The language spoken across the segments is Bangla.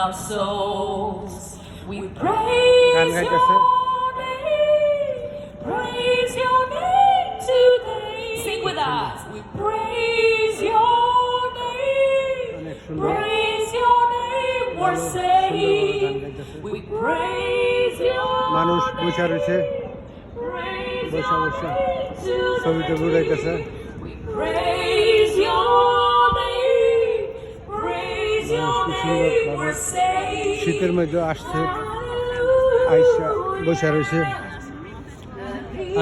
our souls. We praise your name, praise your name today. Sing with us. We praise your name, praise your name. We're saying, we praise your মানুষ বসে রয়েছে বসে বসে ছবিটা ঘুরাইতেছে praise your name, praise your name. We're saying, শীতের মধ্যে আসছে আইসা বসে রয়েছে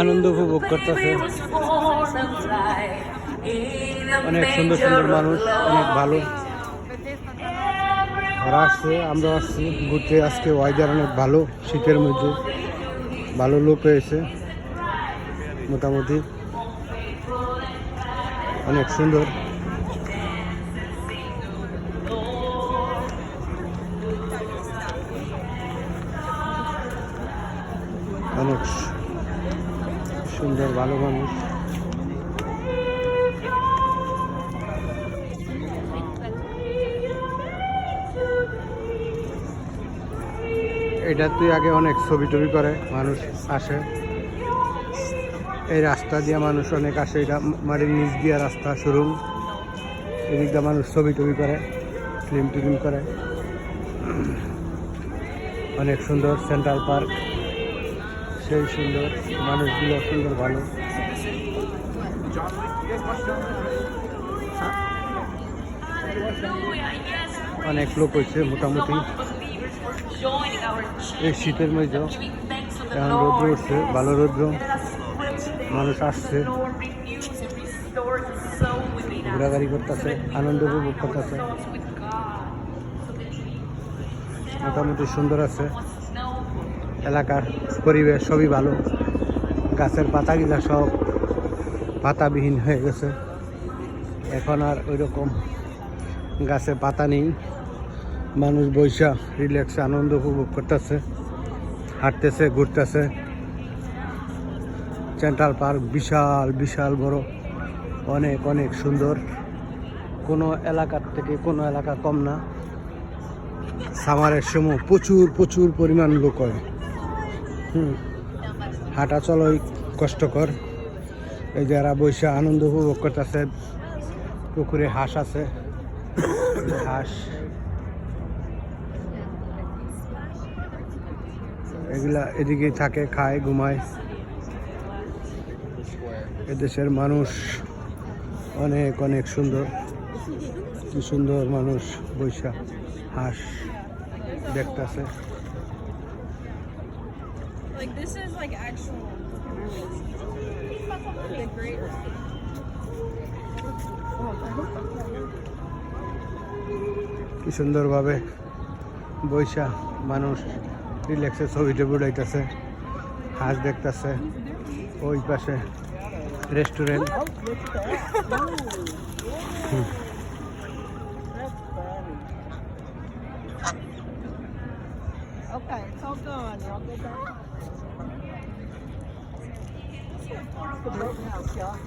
আনন্দ উপভোগ করতেছে অনেক সুন্দর সুন্দর মানুষ অনেক ভালো ওরা আসছে আমরা আসছি ঘুরতে আজকে ওয়েদার অনেক ভালো শীতের মধ্যে ভালো লোক হয়েছে মোটামুটি অনেক সুন্দর অনেক সুন্দর ভালো মানুষ এটা তুই আগে অনেক ছবি টবি করে মানুষ আসে এই রাস্তা দিয়ে মানুষ অনেক আসে এটা মাটির নিচ দিয়ে রাস্তা শোরুম এদিক দিয়ে মানুষ ছবি টবি করে ফিল্ম টিলিম করে অনেক সুন্দর সেন্ট্রাল পার্ক সেই সুন্দর মানুষগুলো সুন্দর ভালো অনেক লোক হয়েছে মোটামুটি এই শীতের মধ্যে এখন রৌদ্র উঠছে ভালো রৌদ্র মানুষ আসছে ঘোরাঘুরি করতেছে আনন্দ উপভোগ করতেছে মোটামুটি সুন্দর আছে এলাকার পরিবেশ সবই ভালো গাছের পাতাগুলা সব পাতাবিহীন হয়ে গেছে এখন আর ওই রকম গাছে পাতা নেই মানুষ বৈশা রিল্যাক্স আনন্দ উপভোগ করতেছে হাঁটতেছে ঘুরতেছে সেন্ট্রাল পার্ক বিশাল বিশাল বড় অনেক অনেক সুন্দর কোনো এলাকার থেকে কোনো এলাকা কম না সামারের সময় প্রচুর প্রচুর পরিমাণ লোক হয় হাঁটা চলাই কষ্টকর এই যারা বৈশা আনন্দ উপভোগ করতেছে পুকুরে হাঁস আছে হাঁস এগুলা এদিকেই থাকে খায় ঘুমায় এদেশের মানুষ অনেক অনেক সুন্দর কি সুন্দর মানুষ বৈশা হাঁস দেখতেছে Like this is like actual. Like great. কি সুন্দরভাবে বৈশা মানুষ রিল্যাক্সে ছবি টবি উঠাইতেছে হাঁস দেখতেছে ওই পাশে restaurant Okay, it's all gone. Y'all get that? It's a broken house, y'all.